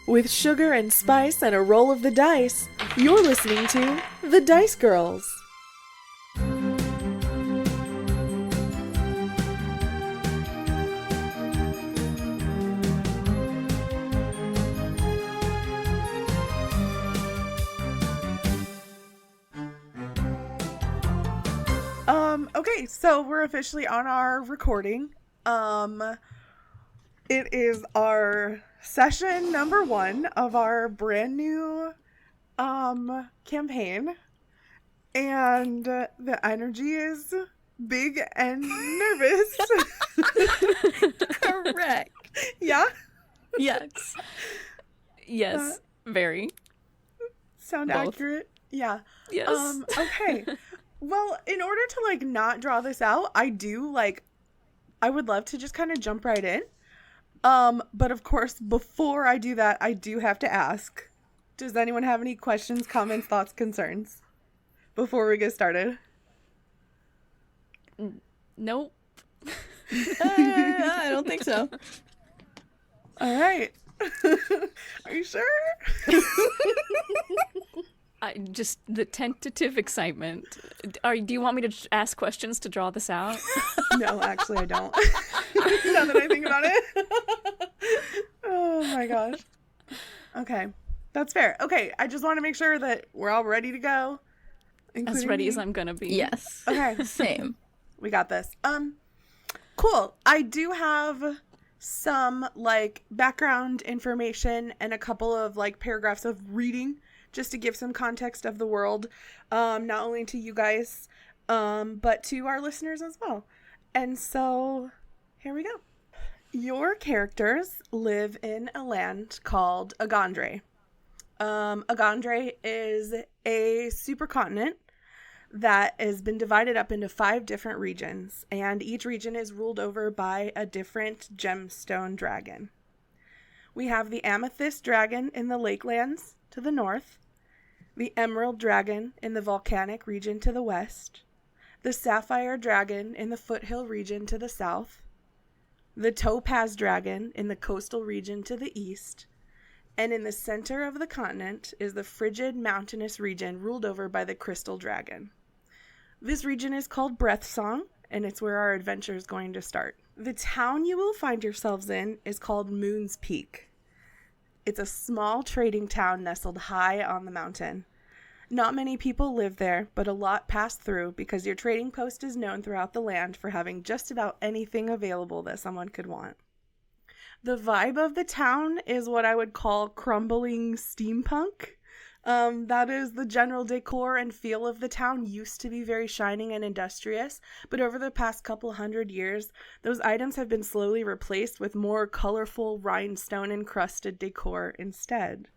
With sugar and spice and a roll of the dice, you're listening to The Dice Girls. Okay, so we're officially on our recording. It is our session number 1 of our brand new campaign, and the energy is big and nervous. Correct. Yeah? Yes. Yes, very. Sound Both. accurate? Yeah. Yes. Okay. Well, in order to not draw this out, I would love to just kind of jump right in. But of course, before I do that, I do have to ask, does anyone have any questions, comments, thoughts, concerns before we get started? Nope. I don't think so. All right. Are you sure? Just the tentative excitement. Do you want me to ask questions to draw this out? No, actually, I don't. Now that I think about it. Oh my gosh. Okay. That's fair. Okay, I just want to make sure that we're all ready to go. As ready as I'm gonna be. Yes. Okay. Same. We got this. Cool. I do have some background information and a couple of paragraphs of reading just to give some context of the world, not only to you guys, but to our listeners as well. And so here we go. Your characters live in a land called Agandre. Agandre is a supercontinent that has been divided up into 5 different regions, and each region is ruled over by a different gemstone dragon. We have the amethyst dragon in the lakelands to the north, the emerald dragon in the volcanic region to the west, the sapphire dragon in the foothill region to the south, the topaz dragon in the coastal region to the east, and in the center of the continent is the frigid mountainous region ruled over by the crystal dragon. This region is called Breathsong, and it's where our adventure is going to start. The town you will find yourselves in is called Moon's Peak. It's a small trading town nestled high on the mountain. Not many people live there, but a lot pass through because your trading post is known throughout the land for having just about anything available that someone could want. The vibe of the town is what I would call crumbling steampunk. That is the general decor and feel of the town used to be very shining and industrious, but over the past couple hundred years, those items have been slowly replaced with more colorful rhinestone-encrusted decor instead.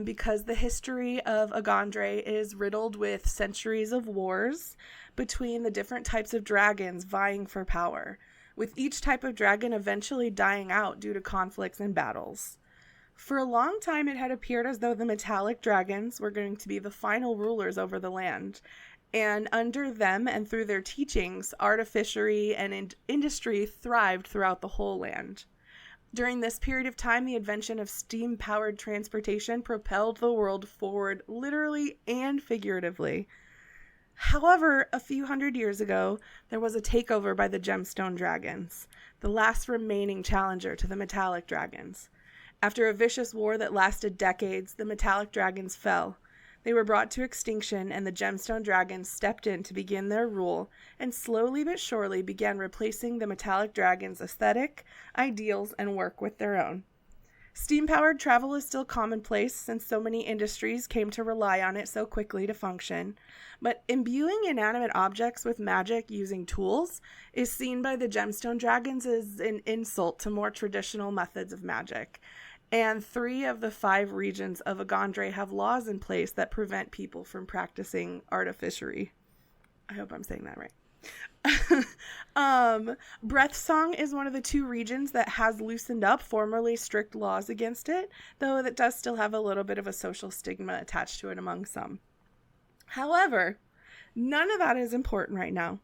Because the history of Agandre is riddled with centuries of wars between the different types of dragons vying for power, with each type of dragon eventually dying out due to conflicts and battles. For a long time, it had appeared as though the metallic dragons were going to be the final rulers over the land, and under them and through their teachings, artificery and industry thrived throughout the whole land. During this period of time, the invention of steam-powered transportation propelled the world forward literally and figuratively. However, a few hundred years ago, there was a takeover by the gemstone dragons, the last remaining challenger to the metallic dragons. After a vicious war that lasted decades, the metallic dragons fell. They were brought to extinction, and the gemstone dragons stepped in to begin their rule, and slowly but surely began replacing the metallic dragons' aesthetic, ideals, and work with their own. Steam-powered travel is still commonplace since so many industries came to rely on it so quickly to function, but imbuing inanimate objects with magic using tools is seen by the gemstone dragons as an insult to more traditional methods of magic. And 3 of the 5 regions of Agandre have laws in place that prevent people from practicing artificery. I hope I'm saying that right. Breathsong is one of the 2 regions that has loosened up formerly strict laws against it, though that does still have a little bit of a social stigma attached to it among some. However, none of that is important right now.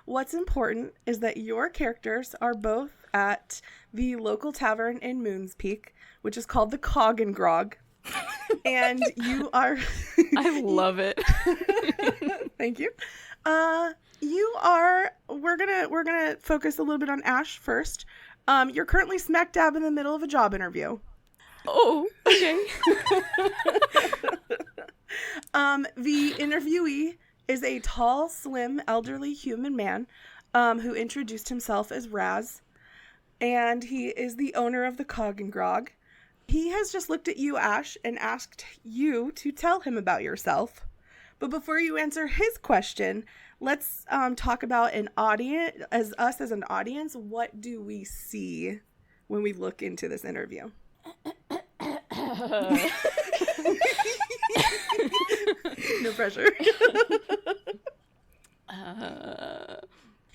What's important is that your characters are both at the local tavern in Moon's Peak, which is called the Cog and Grog. And you are... I love it. Thank you. We're gonna focus a little bit on Ash first. You're currently smack dab in the middle of a job interview. Oh, okay. The interviewee is a tall, slim, elderly human man who introduced himself as Raz, and he is the owner of the Cog and Grog. He has just looked at you, Ash, and asked you to tell him about yourself. But before you answer his question, let's talk about an audience, as an audience. What do we see when we look into this interview? No pressure.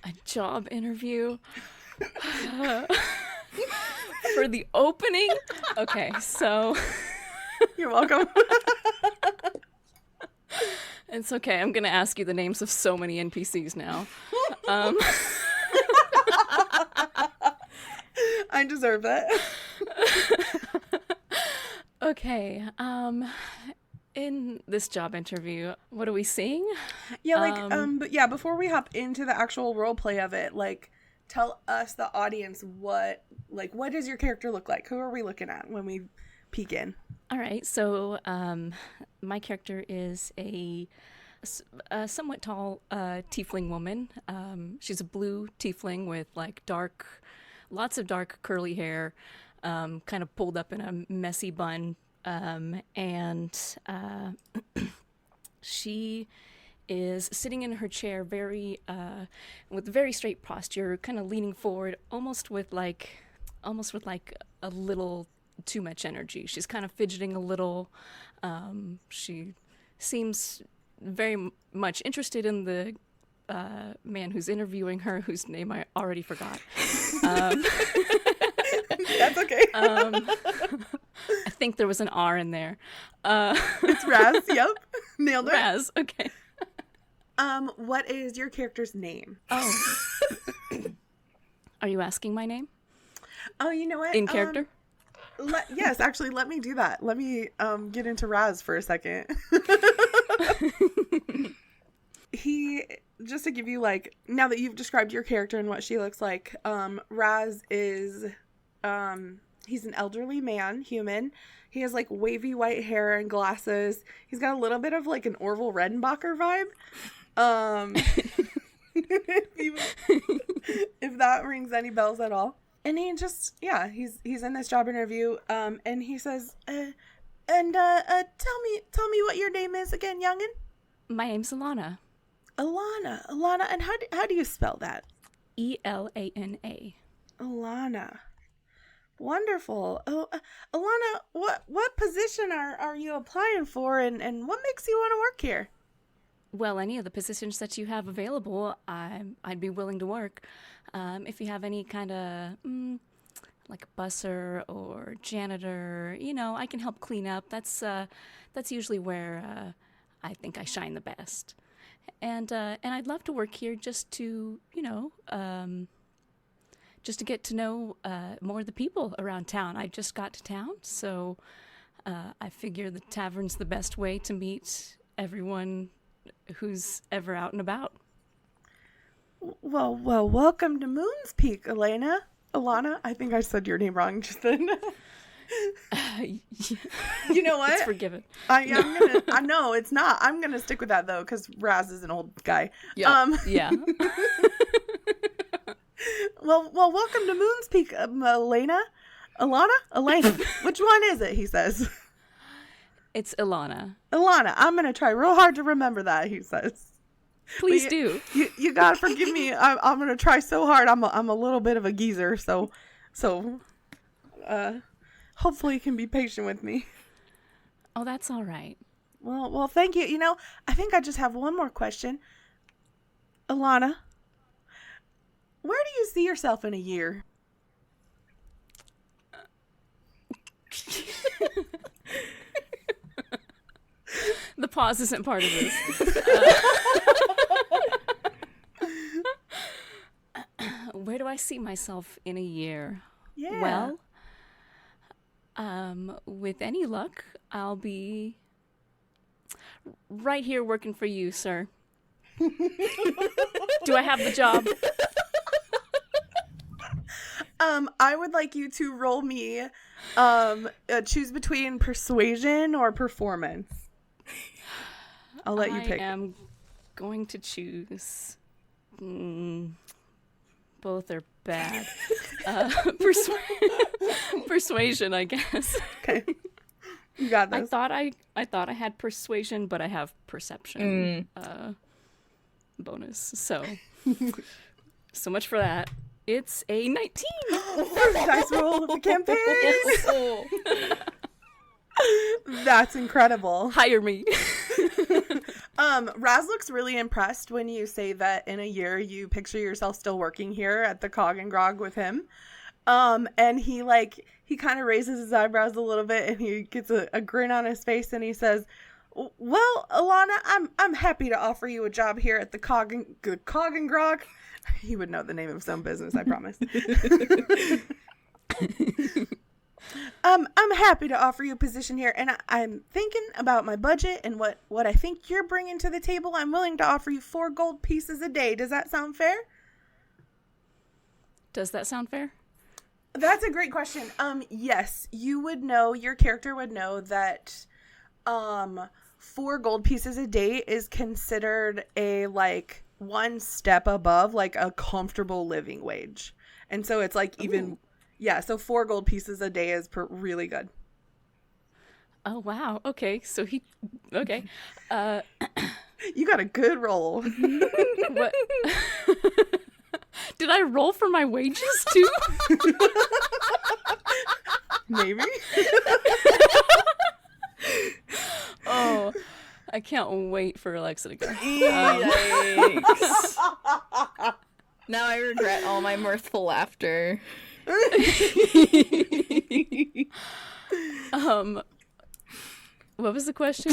A job interview for the opening. Okay, so You're welcome. it's okay. I'm gonna ask you the names of so many NPCs now. I deserve that. Okay. In this job interview, what are we seeing? Yeah, but yeah, before we hop into the actual role play of it, tell us, the audience, what does your character look like? Who are we looking at when we peek in? All right, so my character is a somewhat tall tiefling woman. She's a blue tiefling with lots of dark curly hair, kind of pulled up in a messy bun. And she is sitting in her chair with very straight posture, kind of leaning forward, almost with a little too much energy. She's kind of fidgeting a little. She seems very much interested in the man who's interviewing her, whose name I already forgot. That's okay. I think there was an R in there. It's Raz. Yep, nailed it. Raz. Okay. What is your character's name? Oh. Are you asking my name? Oh, you know what? In character? Yes, actually, let me do that. Let me get into Raz for a second. Just to give you now that you've described your character and what she looks like, Raz is he's an elderly man, human. He has wavy white hair and glasses. He's got a little bit of an Orville Redenbacher vibe. If that rings any bells at all. And he just, he's in this job interview, and he says, tell me what your name is again, youngin'. My name's Alana. Alana, and how do you spell that? Elana. Alana. Wonderful. Oh, Alana, what position are you applying for, and what makes you want to work here? Well, any of the positions that you have available, I'd be willing to work. If you have any kind of like busser or janitor, I can help clean up. That's usually where I think I shine the best. And I'd love to work here just to get to know more of the people around town. I just got to town, so I figure the tavern's the best way to meet everyone who's ever out and about. Well, welcome to Moon's Peak, Alana. I think I said your name wrong just then. You know what? It's forgiven. I know it's not. I'm gonna stick with that though, because Raz is an old guy. Yeah. Yeah. Well, welcome to Moon's Peak, Elena. Which one is it? He says. It's Ilana. I'm gonna try real hard to remember that. He says. Please do. You gotta forgive me. I'm gonna try so hard. I'm a little bit of a geezer, so hopefully you can be patient with me. Oh, that's all right. Well, thank you. I think I just have one more question. Alana, where do you see yourself in a year? The pause isn't part of this. Where do I see myself in a year? Yeah. Well, with any luck, I'll be right here working for you, sir. Do I have the job? I would like you to roll me, choose between persuasion or performance. I'll let you pick. I am going to choose. Both are bad. Persuasion, I guess. Okay. You got this. I thought I had persuasion, but I have perception bonus. So much for that. It's a 19. First dice roll of the campaign. That's incredible. Hire me. Raz looks really impressed when you say that in a year you picture yourself still working here at the Cog and Grog with him. And he kind of raises his eyebrows a little bit and he gets a grin on his face and he says, "Well, Alana, I'm happy to offer you a job here at the Cog and Grog." He would know the name of his own business, I promise. I'm happy to offer you a position here, and I'm thinking about my budget and what I think you're bringing to the table. I'm willing to offer you 4 gold pieces a day. Does that sound fair? Does that sound fair? That's a great question. Yes, your character would know that 4 gold pieces a day is considered a one step above a comfortable living wage. And so it's even... Yeah, so 4 gold pieces a day is really good. Oh, wow. Okay, so okay. You got a good roll. What? Did I roll for my wages, too? Maybe. Oh, I can't wait for Alexa to go. Yikes. Now I regret all my mirthful laughter. What was the question?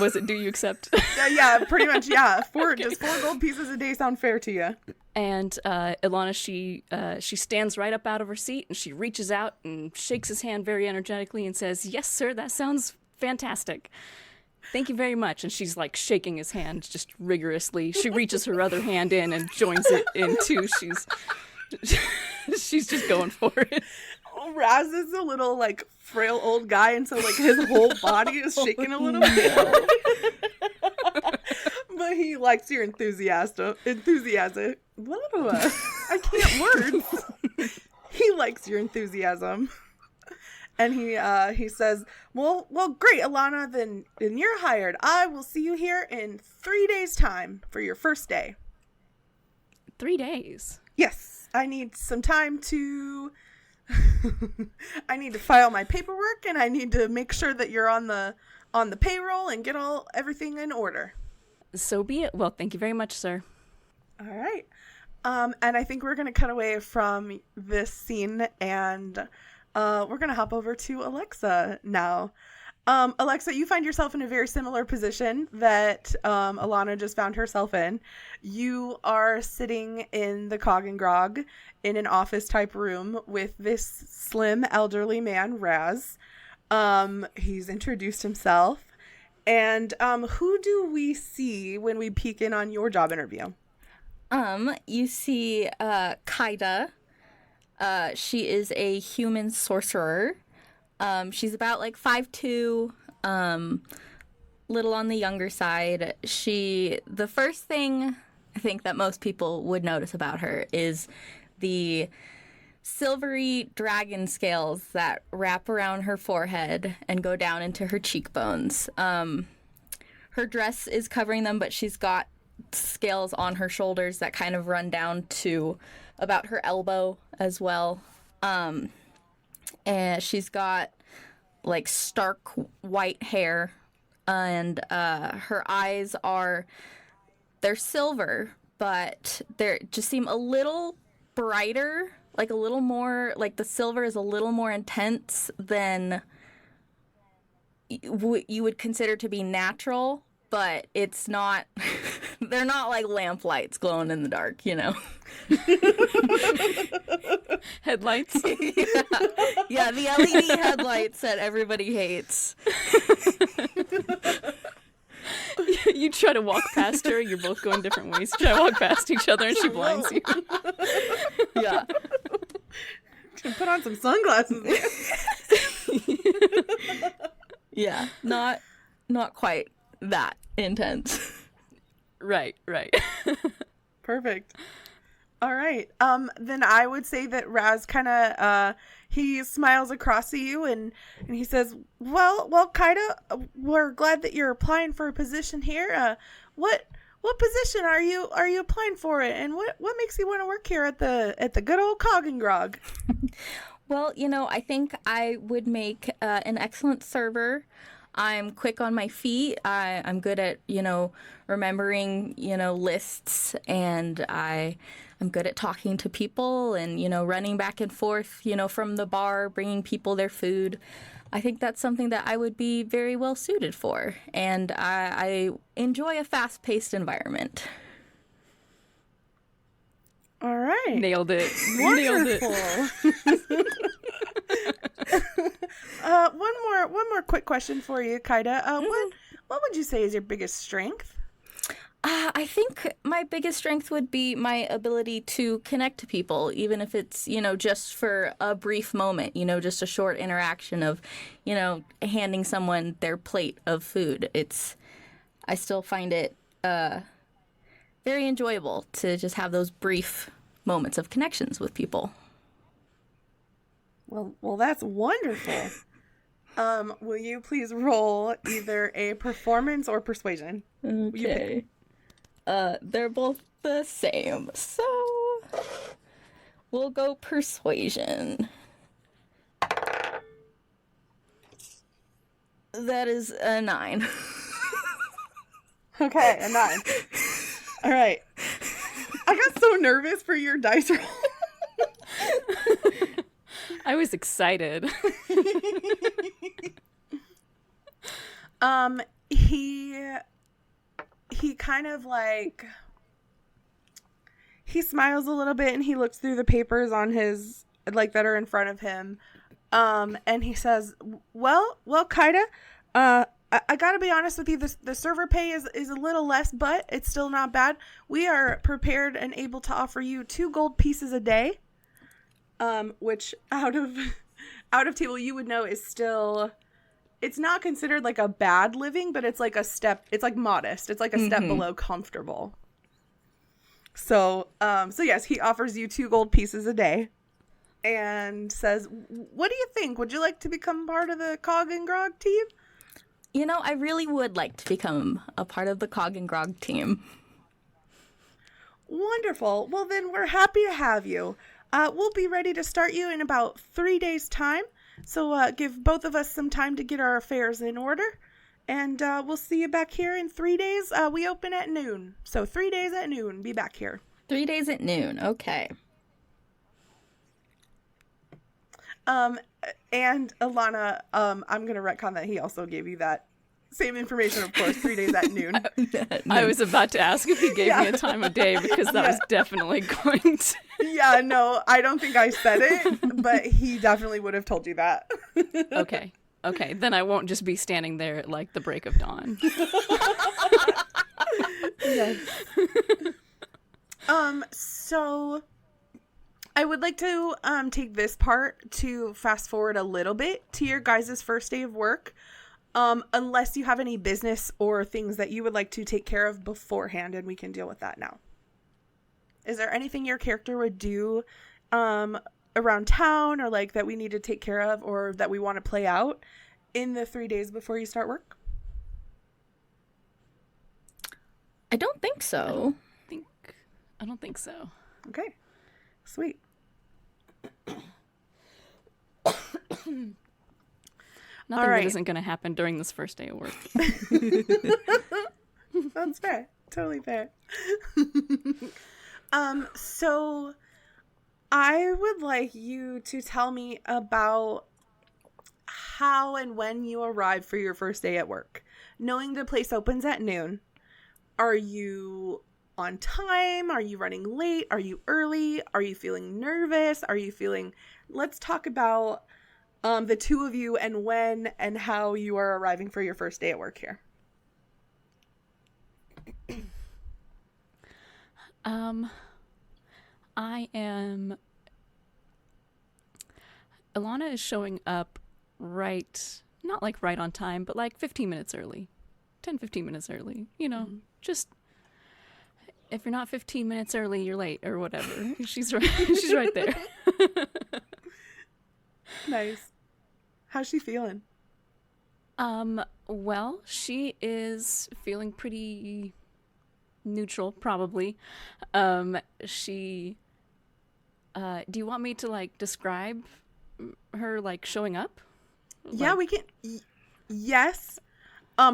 Was it do you accept? Yeah, pretty much. Yeah, does 4 gold pieces a day sound fair to you? And Ilana, she stands right up out of her seat and she reaches out and shakes his hand very energetically and says, "Yes, sir, that sounds fantastic. Thank you very much." And she's shaking his hand just rigorously. She reaches her other hand in and joins it in too. She's just going for it. Raz is a little frail old guy, and so his whole body is shaking a little bit. But he likes your enthusiasm. I can't words. He likes your enthusiasm. And he says, well, great, Alana, then you're hired. I will see you here in 3 days' time for your first day. 3 days? Yes. I need some time to... I need to file my paperwork, and I need to make sure that you're on the payroll and get everything in order. So be it. Well, thank you very much, sir. All right. And I think we're going to cut away from this scene, and we're going to hop over to Alexa now. Alexa, you find yourself in a very similar position that Alana just found herself in. You are sitting in the Cog and Grog in an office-type room with this slim, elderly man, Raz. He's introduced himself. And who do we see when we peek in on your job interview? You see Kaida. She is a human sorcerer. She's about 5'2", little on the younger side. The first thing I think that most people would notice about her is the silvery dragon scales that wrap around her forehead and go down into her cheekbones. Her dress is covering them, but she's got scales on her shoulders that kind of run down to about her elbow as well. And she's got stark white hair, and her eyes they're silver, but they just seem a little brighter, a little more, the silver is a little more intense than you would consider to be natural, but it's not they're not like lamp lights glowing in the dark, you know. Headlights. Yeah, the LED headlights that everybody hates. You try to walk past her. You're both going different ways. You try to walk past each other, and she blinds you. Yeah. Put on some sunglasses. Yeah, not quite that intense. Right. Perfect. All right. Then I would say that Raz kind of he smiles across at you and he says, "Well, Kaida, we're glad that you're applying for a position here. What position are you applying for it, and what makes you want to work here at the good old Cog and Grog?" Well, you know, I think I would make an excellent server. I'm quick on my feet. I'm good at, you know, remembering, you know, lists, and I'm good at talking to people and, you know, running back and forth, you know, from the bar, bringing people their food. I think that's something that I would be very well suited for, and I enjoy a fast-paced environment. All right. Nailed it. Wonderful. One more quick question for you, Kaida. What would you say is your biggest strength? I think my biggest strength would be my ability to connect to people, even if it's, you know, just for a brief moment, you know, just a short interaction of, you know, handing someone their plate of food. I still find it very enjoyable to just have those brief moments of connections with people. Well, that's wonderful. Will you please roll either a performance or persuasion? Okay. They're both the same, so we'll go persuasion. That is a 9. Okay, a 9. All right. I got so nervous for your dice roll. I was excited. He kind of like he smiles a little bit and he looks through the papers on his like that are in front of him. And he says, Well, Kaida, I gotta be honest with you, the server pay is a little less, but it's still not bad. We are prepared and able to offer you 2 gold pieces a day. Which out of table you would know is still, it's not considered like a bad living, but it's like a step, it's like modest. It's like a step below comfortable. So yes, he offers you 2 gold pieces a day and says, what do you think? Would you like to become part of the Cog and Grog team? You know, I really would like to become a part of the Cog and Grog team. Wonderful. Well, then we're happy to have you. We'll be ready to start you in about 3 days' time. So give both of us some time to get our affairs in order. And we'll see you back here in 3 days. We open at noon. So 3 days at noon. Be back here. 3 days at noon. Okay. And Alana, I'm going to retcon that he also gave you that same information, of course, 3 days at noon. I was about to ask if he gave me a time of day because that was definitely going to. Yeah, no, I don't think I said it, but he definitely would have told you that. Okay, then I won't just be standing there at like the break of dawn. Yes. So I would like to take this part to fast forward a little bit to your guys' first day of work. Unless you have any business or things that you would like to take care of beforehand, and we can deal with that now. Is there anything your character would do around town, or like that we need to take care of, or that we want to play out in the 3 days before you start work? I don't think so. I don't think so. Okay, sweet. Nothing that isn't going to happen during this first day of work. That's fair. Totally fair. So I would like you to tell me about how and when you arrived for your first day at work. Knowing the place opens at noon, Are you on time? Are you running late? Are you early? Are you feeling nervous? Let's talk about the two of you and when and how you are arriving for your first day at work here. Ilana is showing up not like right on time, but like 15 minutes early. 10-15 minutes early. Just if you're not 15 minutes early, you're late or whatever. She's right there. Nice. How's she feeling? Well, she is feeling pretty neutral, probably. She do you want me to like describe her like showing up? Yeah, we can. Yes.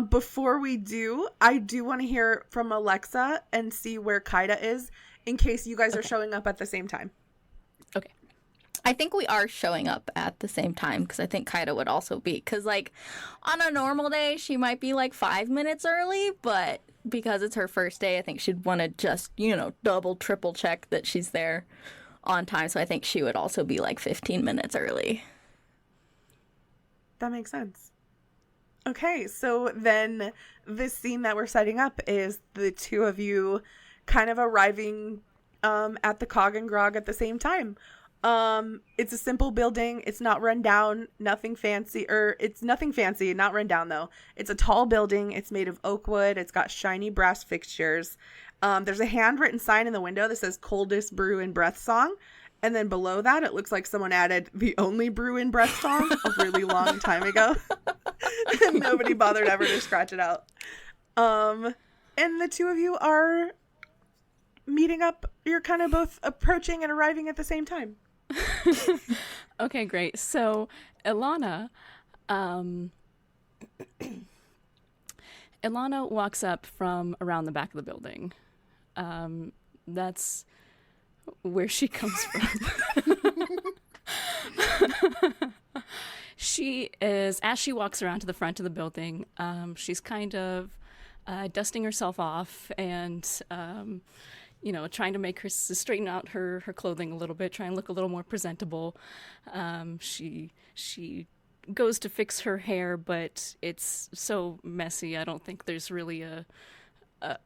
Before we do, I do want to hear from Alexa and see where Kaida is in case you guys are showing up at the same time. Okay. I think we are showing up at the same time because I think Kaida would also be. Because, like, on a normal day, she might be, like, 5 minutes early. But because it's her first day, I think she'd want to just, double, triple check that she's there on time. So I think she would also be, like, 15 minutes early. That makes sense. Okay, so then this scene that we're setting up is the two of you kind of arriving at the Cog and Grog at the same time. It's a simple building. It's not run down, nothing fancy, not run down though. It's a tall building. It's made of oak wood. It's got shiny brass fixtures. There's a handwritten sign in the window that says Coldest Brew and Breath Song. And then below that, it looks like someone added the only brew in breath song a really long time ago. And nobody bothered ever to scratch it out. And the two of you are meeting up. You're kind of both approaching and arriving at the same time. Okay, great. So Ilana walks up from around the back of the building. That's where she comes from. She is, as she walks around to the front of the building, she's kind of dusting herself off and, trying to make her straighten out her clothing a little bit, try and look a little more presentable. She goes to fix her hair, but it's so messy. I don't think there's really a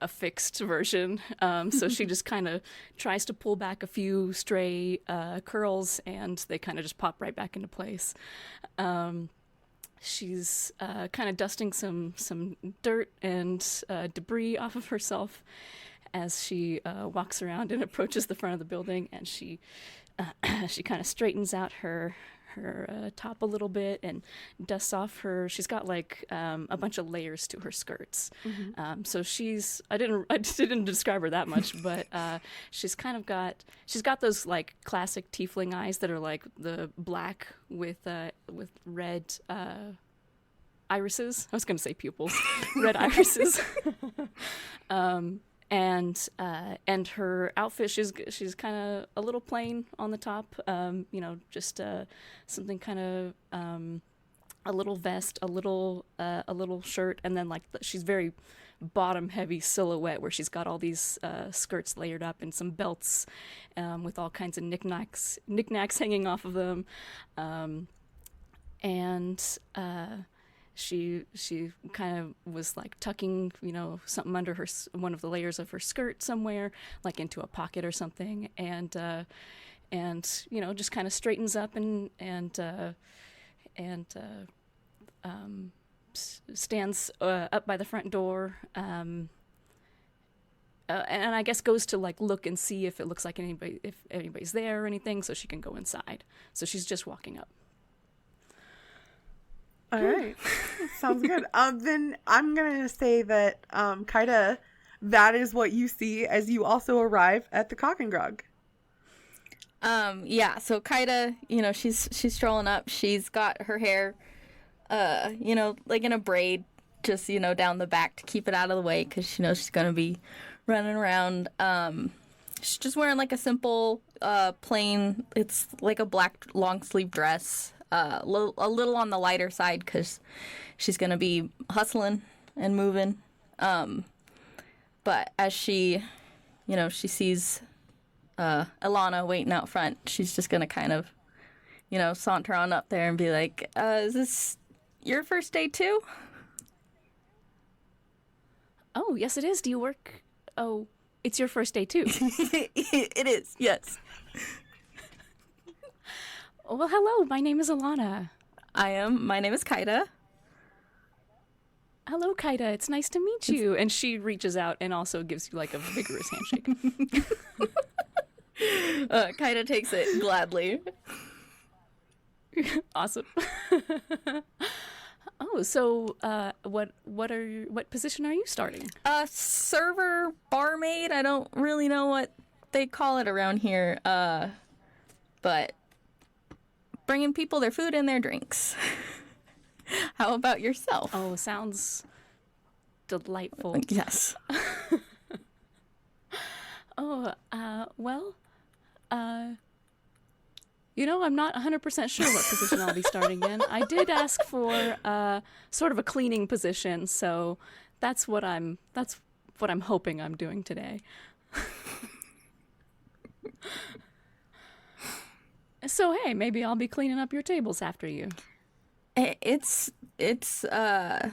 fixed version. So she just kind of tries to pull back a few stray curls and they kind of just pop right back into place. She's kind of dusting some dirt and debris off of herself as she walks around and approaches the front of the building, and she kind of straightens out her top a little bit and dusts off she's got like a bunch of layers to her skirts. Mm-hmm. So I didn't describe her that much, but she's got those like classic tiefling eyes that are like the black with red irises. I was going to say pupils, red irises. And her outfit, she's kind of a little plain on the top, just something kind of a little vest, a little shirt, and then like she's very bottom heavy silhouette where she's got all these skirts layered up and some belts with all kinds of knickknacks hanging off of them, She kind of was like tucking, something under one of the layers of her skirt somewhere, like into a pocket or something, and just kind of straightens up and stands up by the front door, and I guess goes to like look and see if it looks like if anybody's there or anything, so she can go inside. So she's just walking up. All right. Sounds good. Then I'm going to say that, Kaida, that is what you see as you also arrive at the Cock and Grog. Yeah, so Kaida, she's strolling up. She's got her hair, like in a braid, just, down the back to keep it out of the way because she knows she's going to be running around. She's just wearing like a simple, plain, it's like a black long sleeve dress. A little on the lighter side because she's going to be hustling and moving. But But as she, she sees Alana waiting out front, she's just going to kind of, saunter on up there and be like, is this your first day too? Oh, yes, it is. Do you work? Oh, it's your first day too. It is, yes. Well, hello. My name is Alana. My name is Kaida. Hello, Kaida. It's nice to meet you. And she reaches out and also gives you like a vigorous handshake. Kaida takes it gladly. Awesome. Oh, so what position are you starting? Server, barmaid. I don't really know what they call it around here. But bringing people their food and their drinks. How about yourself? Oh, sounds delightful. Yes. Oh, well, I'm not 100% sure what position I'll be starting in. I did ask for sort of a cleaning position, so that's what I'm hoping I'm doing today. So hey, maybe I'll be cleaning up your tables after you. It's a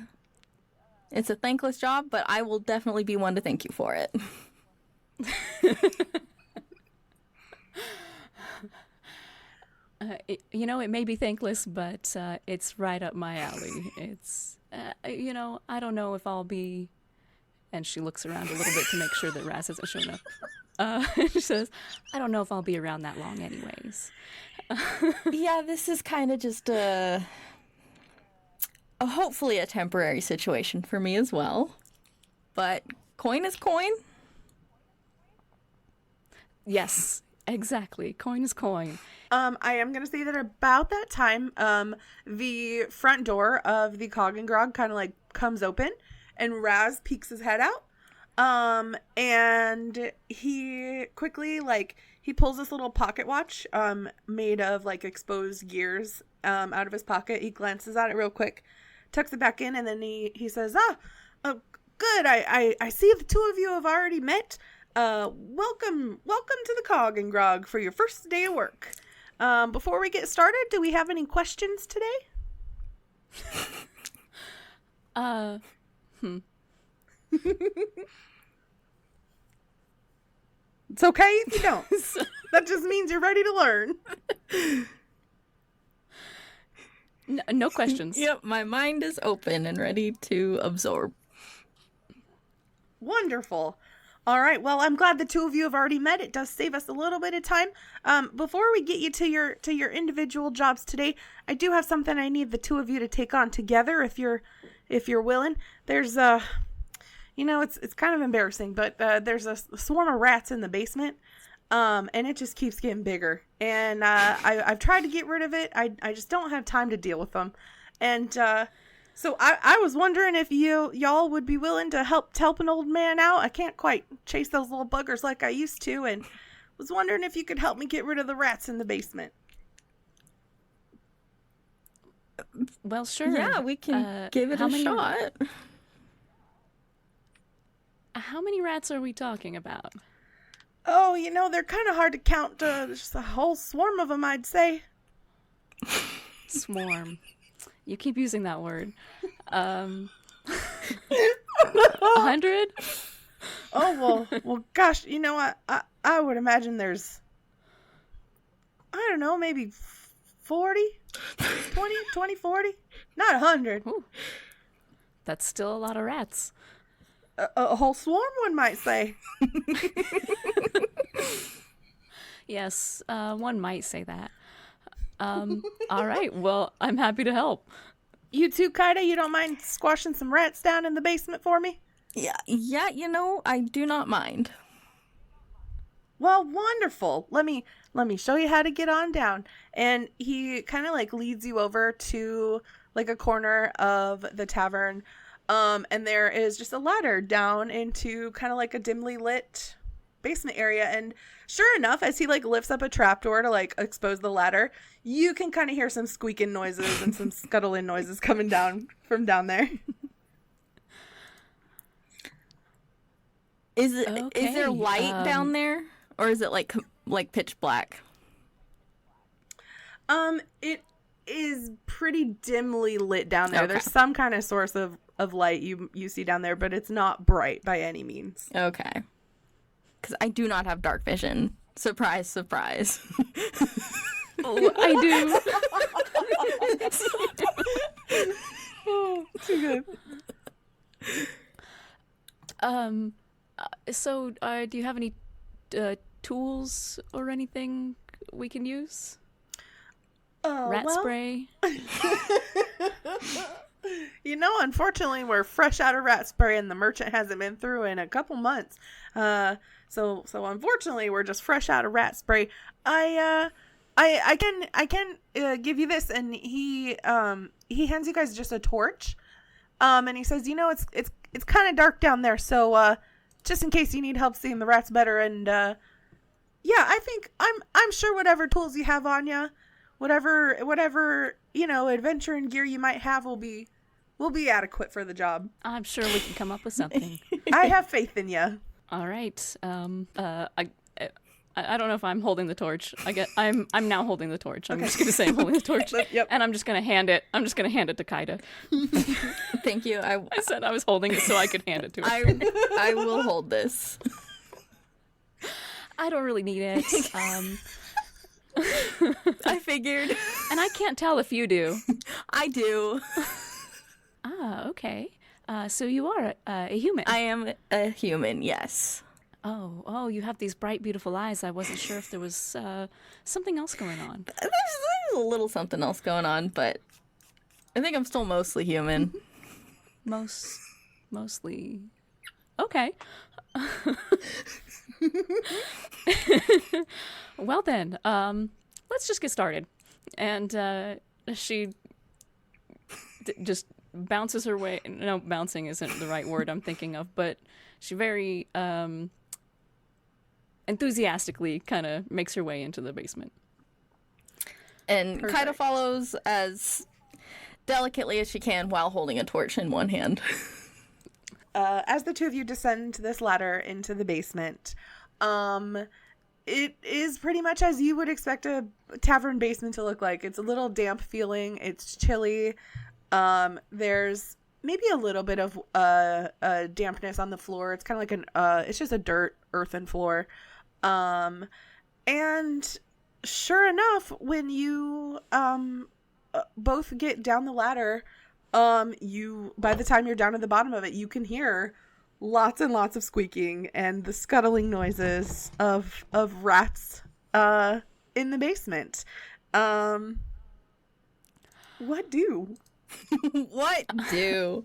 thankless job, but I will definitely be one to thank you for it. It may be thankless, but it's right up my alley. It's, I don't know if I'll be... And she looks around a little bit to make sure that Raz hasn't shown up. She says, I don't know if I'll be around that long anyways. Yeah, this is kind of just hopefully a temporary situation for me as well. But coin is coin. Yes, exactly. Coin is coin. I am going to say that about that time, the front door of the Cog and Grog kind of like comes open and Raz peeks his head out. And he quickly, he pulls this little pocket watch, made of exposed gears, out of his pocket. He glances at it real quick, tucks it back in, and then he says, good. I see the two of you have already met. Welcome to the Cog and Grog for your first day of work. Before we get started, do we have any questions today? It's okay if you don't. That just means you're ready to learn. No questions. Yep, my mind is open and ready to absorb. Wonderful. All right. Well, I'm glad the two of you have already met. It does save us a little bit of time. Before we get you to your individual jobs today, I do have something I need the two of you to take on together if you're willing. There's it's kind of embarrassing, but there's a swarm of rats in the basement. And it just keeps getting bigger. And I've tried to get rid of it. I just don't have time to deal with them. And so I was wondering if y'all would be willing to help an old man out. I can't quite chase those little buggers like I used to, and was wondering if you could help me get rid of the rats in the basement. Well, sure. Yeah, we can give it a shot. How many rats are we talking about? Oh, they're kind of hard to count. Just a whole swarm of them, I'd say. Swarm. You keep using that word. 100? Oh, well, gosh, I would imagine there's, I don't know, maybe 40, 20, 40, not 100. Ooh. That's still a lot of rats. A whole swarm, one might say. Yes, one might say that. All right, well, I'm happy to help. You too, Kaida? You don't mind squashing some rats down in the basement for me? Yeah, I do not mind. Well, wonderful. Let me show you how to get on down. And he kind of leads you over to a corner of the tavern. And there is just a ladder down into kind of a dimly lit basement area. And sure enough, as he lifts up a trapdoor to expose the ladder, you can kind of hear some squeaking noises and some scuttling noises coming down from down there. Is Okay. there light down there, or is it like pitch black? It is pretty dimly lit down there. Okay. There's some kind of source of light you see down there, but it's not bright by any means. Okay. Because I do not have dark vision. Surprise, surprise. Oh, I do. Oh, too good. So, do you have any tools or anything we can use? Rat spray? Unfortunately, we're fresh out of rat spray, and the merchant hasn't been through in a couple months. So unfortunately, we're just fresh out of rat spray. I can give you this, and he hands you guys just a torch, and he says, it's kind of dark down there, so just in case you need help seeing the rats better, and I think I'm sure whatever tools you have on you, whatever adventure and gear you might have will be adequate for the job. I'm sure we can come up with something. I have faith in you. All right. I don't know if I'm holding the torch. I'm now holding the torch. I'm just gonna say I'm holding the torch. Yep. And I'm just gonna hand it to Kaida. Thank you. I said I was holding it so I could hand it to her. I will hold this. I don't really need it. I figured. And I can't tell if you do. I do. Ah, okay. So you are a human. I am a human, yes. Oh, you have these bright, beautiful eyes. I wasn't sure if there was something else going on. There's a little something else going on, but I think I'm still mostly human. Mostly. Okay. Well then, let's just get started. And she just bounces her way. No, bouncing isn't the right word I'm thinking of, but she very enthusiastically kind of makes her way into the basement. And Perfect. Kaida follows as delicately as she can while holding a torch in one hand. As the two of you descend this ladder into the basement, it is pretty much as you would expect a tavern basement to look like. It's a little damp feeling. It's chilly. There's maybe a little bit of dampness on the floor. It's kind of like it's just a earthen floor. And sure enough, when you both get down the ladder, by the time you're down at the bottom of it, you can hear lots and lots of squeaking and the scuttling noises of rats in the basement. What do? What do?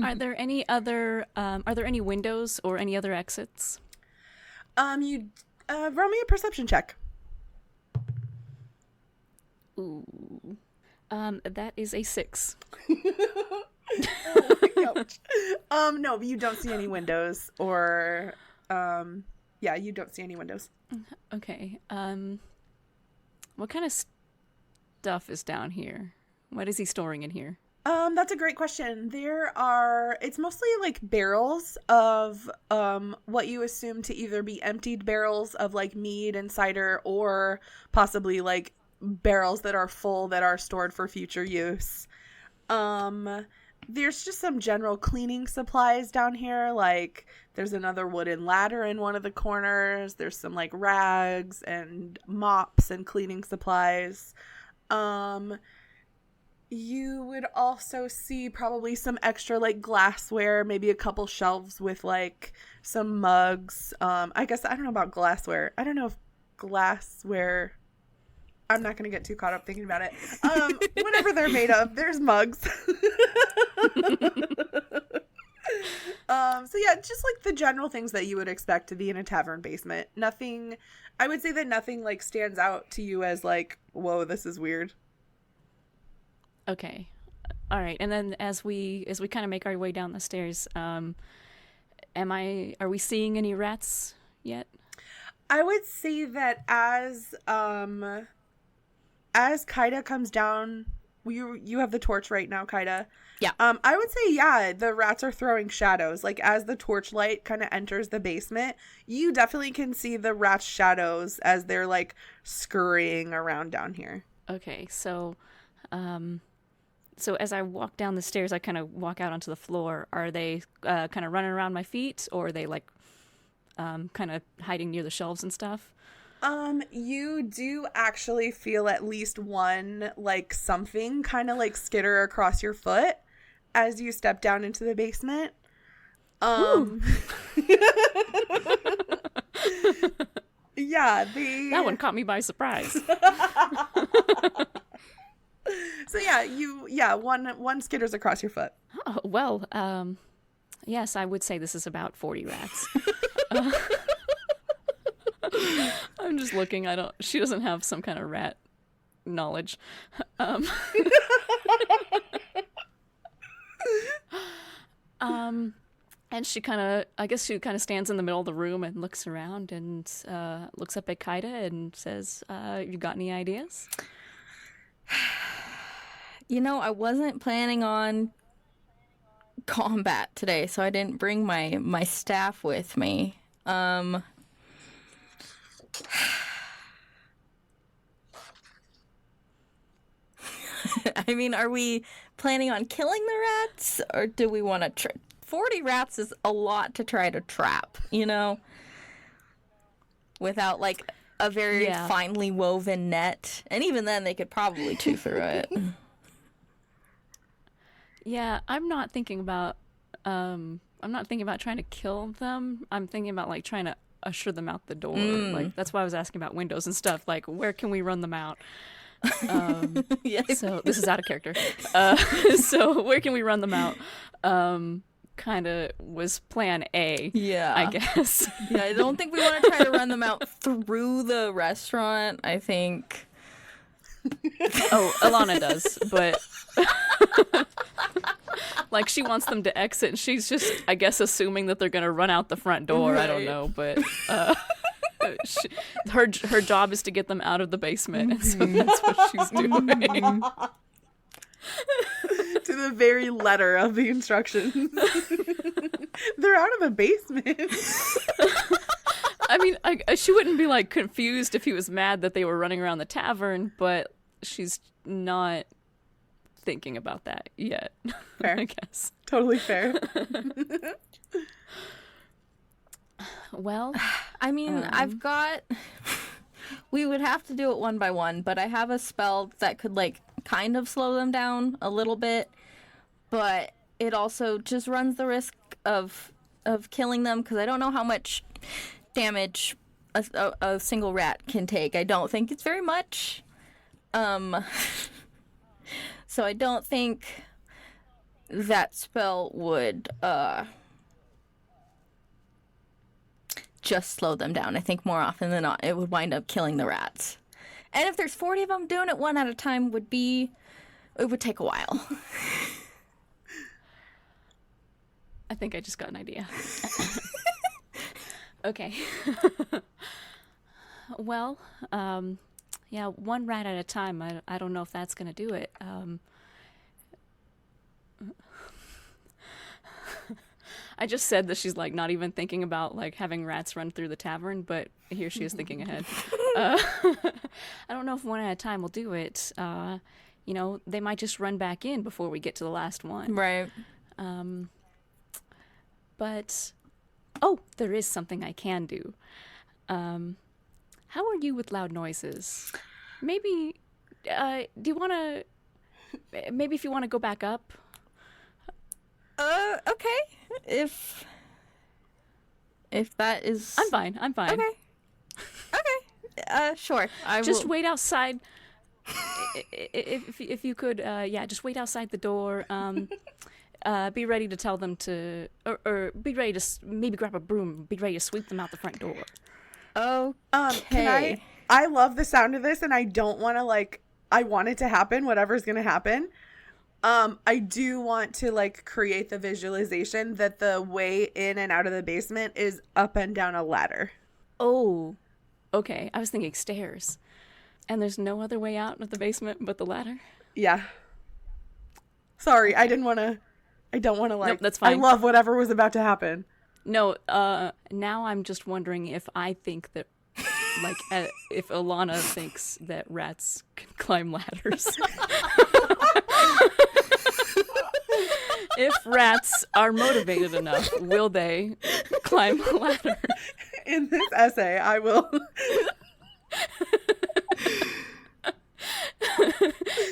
Are there any windows or any other exits? You roll me a perception check. Ooh. That is a 6. Ouch. No, you don't see any windows or you don't see any windows. Okay. What kind of stuff is down here? What is he storing in here? That's a great question. It's mostly like barrels of what you assume to either be emptied barrels of like mead and cider, or possibly like barrels that are full that are stored for future use. There's just some general cleaning supplies down here. Like there's another wooden ladder in one of the corners. There's some like rags and mops and cleaning supplies. You would also see probably some extra like glassware, maybe a couple shelves with like some mugs. I guess I don't know about glassware. I don't know if glassware, I'm not going to get too caught up thinking about it. Whatever they're made of, there's mugs. So yeah, just like the general things that you would expect to be in a tavern basement. I would say that nothing like stands out to you as like, whoa, this is weird. Okay. All right. And then as we kind of make our way down the stairs, are we seeing any rats yet? I would say that as Kaida comes down you have the torch right now, Kaida. Yeah. I would say, yeah, the rats are throwing shadows. Like, as the torchlight kind of enters the basement, you definitely can see the rats' shadows as they're, like, scurrying around down here. Okay, so as I walk down the stairs, I kind of walk out onto the floor. Are they kind of running around my feet, or are they, like, kind of hiding near the shelves and stuff? You do actually feel at least one, like, something kind of, like, skitter across your foot as you step down into the basement. Yeah, That one caught me by surprise. So one skitters across your foot. Oh, well, yes, I would say this is about 40 rats. I'm just looking. She doesn't have some kind of rat knowledge. And she kind of stands in the middle of the room and looks around and looks up at Kaida and says, "You got any ideas?" You know, I wasn't planning on combat today, so I didn't bring my staff with me. I mean, are we planning on killing the rats, or do we want to 40 rats is a lot to try to trap, you know? Without, like, a very finely woven net. And even then, they could probably chew through it. Yeah, I'm not thinking about trying to kill them. I'm thinking about, like, trying to usher them out the door. Like, that's why I was asking about windows and stuff. Like, where can we run them out? So this is out of character. So where can we run them out? Kind of was plan A. Yeah, I guess. Yeah, I don't think we want to try to run them out through the restaurant. I think. Oh, Alana does, but like she wants them to exit, and she's just, I guess, assuming that they're gonna run out the front door. Right. I don't know, but. Her job is to get them out of the basement, and so that's what she's doing. To the very letter of the instructions. They're out of the basement. I mean, she wouldn't be, like, confused if he was mad that they were running around the tavern, but she's not thinking about that yet. Fair. I guess. Totally fair. Well, I mean, I've got... We would have to do it one by one, but I have a spell that could, like, kind of slow them down a little bit, but it also just runs the risk of killing them, because I don't know how much damage a single rat can take. I don't think it's very much. So I don't think that spell would... just slow them down. I think more often than not, it would wind up killing the rats. And if there's 40 of them, doing it one at a time it would take a while. I think I just got an idea. Okay. Well, yeah, one rat at a time. I don't know if that's going to do it. I just said that she's, like, not even thinking about, like, having rats run through the tavern, but here she is thinking ahead. I don't know if one at a time will do it. You know, they might just run back in before we get to the last one. Right. But, there is something I can do. How are you with loud noises? Maybe, do you want to, maybe if you want to go back up? Okay. If that is... I'm fine. Okay. Sure. Just wait outside. If you could, just wait outside the door. Be ready to tell them to, or be ready to maybe grab a broom. Be ready to sweep them out the front door. Okay. I love the sound of this, and I don't want to, like, I want it to happen, whatever's going to happen. I do want to, like, create the visualization that the way in and out of the basement is up and down a ladder. Oh, okay. I was thinking stairs. And there's no other way out of the basement but the ladder? Yeah. Sorry, I don't want to like, Nope, that's fine. I love whatever was about to happen. No, now I'm just wondering if I think that, like, if Alana thinks that rats can climb ladders. If rats are motivated enough, will they climb a ladder? In this essay, I will.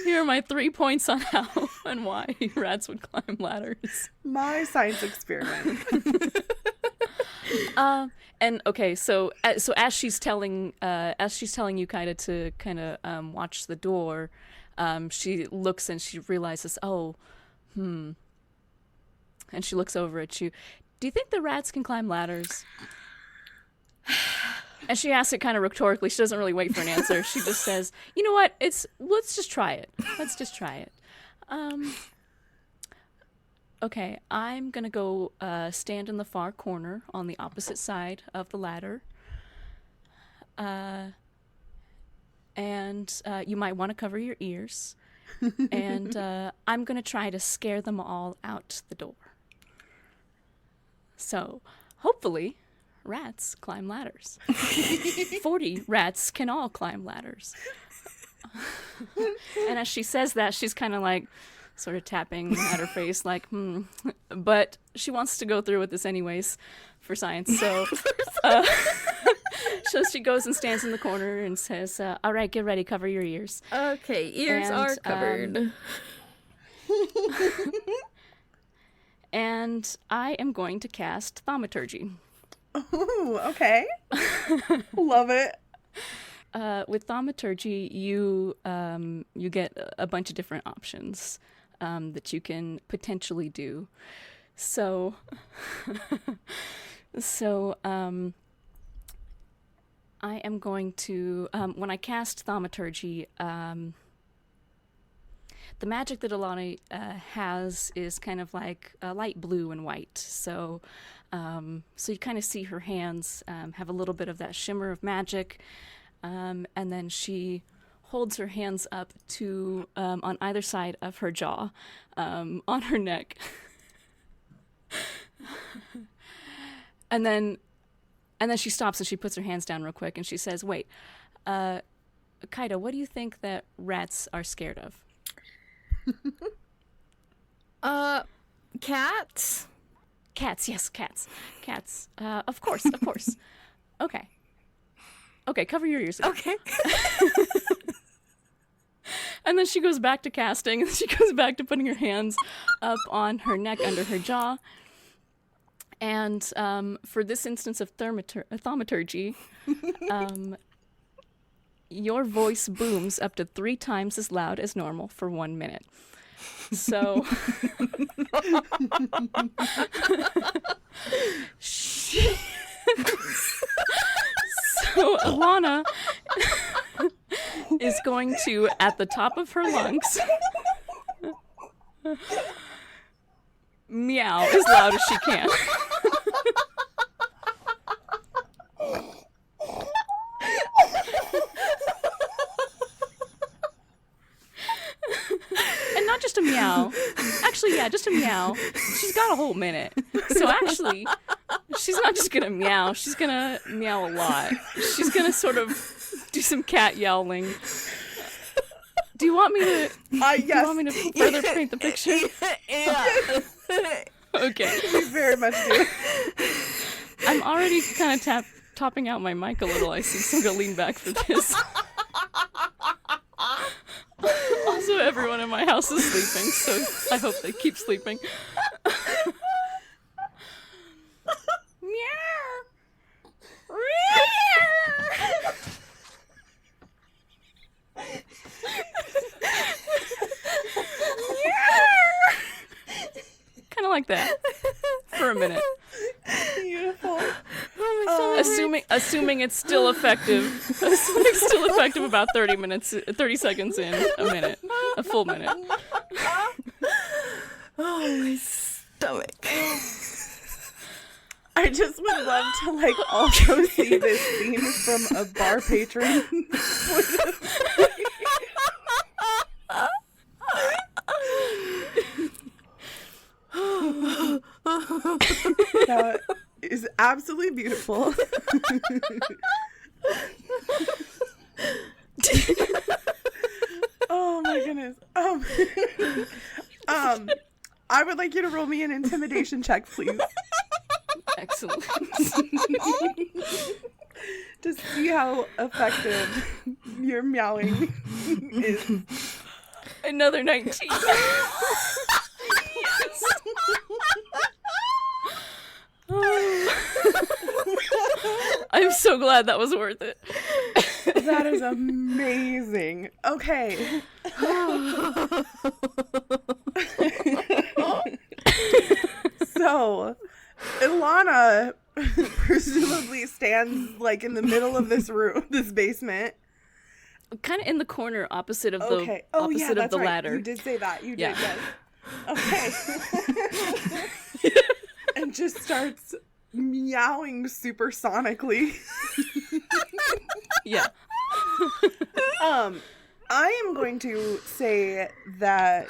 Here are my 3 points on how and why rats would climb ladders. My science experiment. And okay, so as she's telling you to kind of watch the door, she looks and she realizes, and she looks over at you. Do you think the rats can climb ladders? And she asks it kind of rhetorically. She doesn't really wait for an answer. She just says, "You know what? Let's just try it. Let's just try it." Okay, I'm gonna go stand in the far corner on the opposite side of the ladder. And you might want to cover your ears. And I'm gonna try to scare them all out the door. So, hopefully, rats climb ladders. 40 rats can all climb ladders. And as she says that, she's kind of like, sort of tapping at her face, like, But she wants to go through with this anyways for science. So, so she goes and stands in the corner and says, all right, get ready, cover your ears. Okay, ears are covered. And I am going to cast Thaumaturgy. Ooh, okay. Love it. With Thaumaturgy, you get a bunch of different options that you can potentially do. So, I am going to, when I cast Thaumaturgy, the magic that Alana has is kind of like light blue and white. So you kind of see her hands have a little bit of that shimmer of magic. And then she holds her hands up to on either side of her jaw, on her neck. and then she stops and she puts her hands down real quick and she says, "Wait, Kaida, what do you think that rats are scared of?" Cats? Cats, yes, cats. Cats. Of course. Okay, cover your ears. Okay. And then she goes back to casting, and she goes back to putting her hands up on her neck under her jaw. And for this instance of thaumaturgy, your voice booms up to 3 times as loud as normal for 1 minute. So, so Alana is going to, at the top of her lungs, meow as loud as she can. And not just a meow. Actually, yeah, just a meow. She's got a whole minute. So actually, she's not just gonna meow, she's gonna meow a lot. She's gonna sort of do some cat yowling. Do you want me to Yes. do you want me to further paint the picture? Yeah. Okay. We very much do. I'm already kind of topping out my mic a little, I see, so I'm gonna lean back for this. Also, everyone in my house is sleeping, so I hope they keep sleeping. Kind of like that for a minute. Beautiful. Assuming it's still effective. Assuming it's still effective about 30 seconds in, a minute, a full minute. Oh, my stomach. I just would love to like also see this scene from a bar patron. That is absolutely beautiful. Oh my goodness. I would like you to roll me an intimidation check, please. Excellent. To see how effective your meowing is. Another 19. I'm so glad that was worth it. That is amazing. Okay. So, Ilana presumably stands like in the middle of this room, this basement. Kind of in the corner opposite of the Okay. Oh, yeah, opposite of that's the right. ladder. You did say that. You Yeah. did, yes. Okay. And just starts meowing supersonically. Yeah. I am going to say that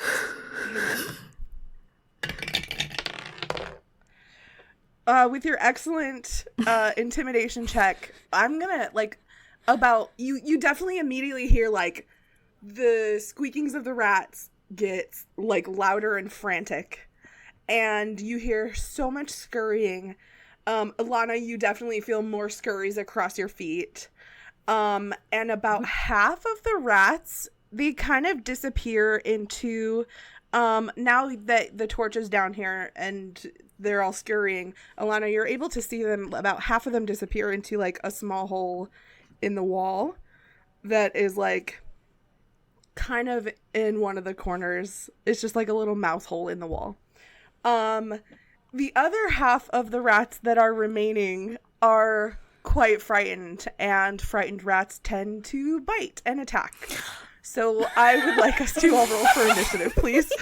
with your excellent intimidation check, I'm gonna you definitely immediately hear like the squeakings of the rats get like louder and frantic, and you hear so much scurrying. Alana, you definitely feel more scurries across your feet. And about half of the rats, they kind of disappear into, now that the torch is down here and they're all scurrying, Alana, you're able to see them, about half of them disappear into like a small hole in the wall that is like kind of in one of the corners. It's just like a little mouse hole in the wall. The other half of the rats that are remaining are quite frightened, and frightened rats tend to bite and attack. So I would like us to all roll for initiative, please.